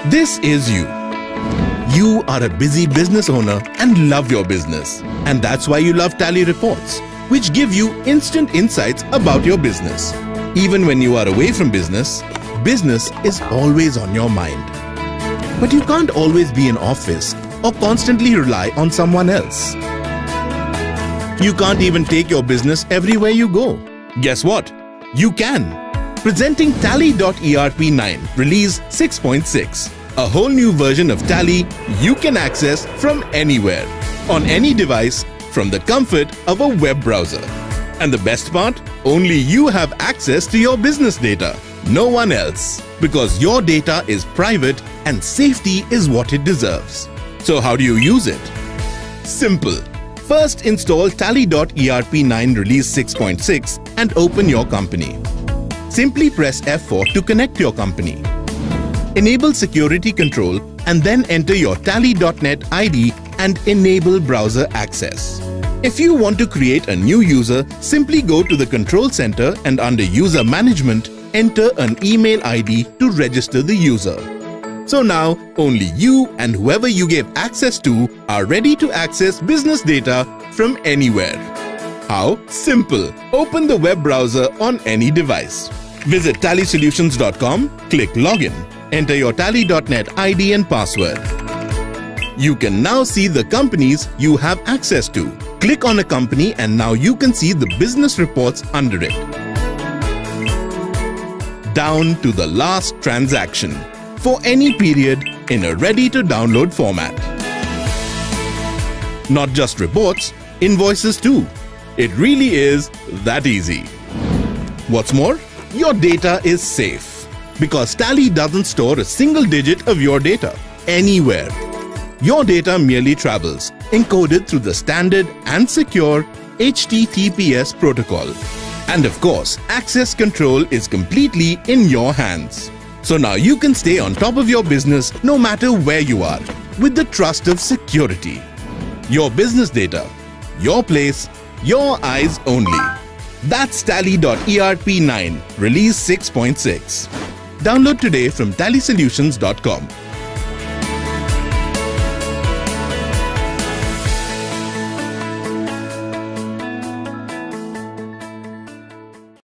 This is you. You are a busy business owner and love your business. And that's why you love Tally reports, which give you instant insights about your business. Even when you are away from business, business is always on your mind. But you can't always be in office or constantly rely on someone else. You can't even take your business everywhere you go. Guess what? You can. Presenting Tally.ERP9 Release 6.6. A whole new version of Tally you can access from anywhere, on any device, from the comfort of a web browser. And the best part? Only you have access to your business data. No one else. Because your data is private and safety is what it deserves. So how do you use it? Simple. First, install Tally.ERP9 Release 6.6 and open your company. Simply press F4 to connect your company. Enable security control and then enter your Tally.net ID and enable browser access. If you want to create a new user, simply go to the Control Center and under User Management, enter an email ID to register the user. So now, only you and whoever you gave access to are ready to access business data from anywhere. How? Simple. Open the web browser on any device. Visit tallysolutions.com, click Login, enter your Tally.net ID and password. You can now see the companies you have access to. Click on a company and now you can see the business reports under it. Down to the last transaction for any period in a ready-to-download format. Not just reports, invoices too. It really is that easy. What's more, your data is safe because Tally doesn't store a single digit of your data anywhere. Your data merely travels, encoded through the standard and secure HTTPS protocol. And of course, access control is completely in your hands. So now you can stay on top of your business no matter where you are, with the trust of security. Your business data, your place, your eyes only. That's Tally.ERP9 Release 6.6. Download today from tallysolutions.com.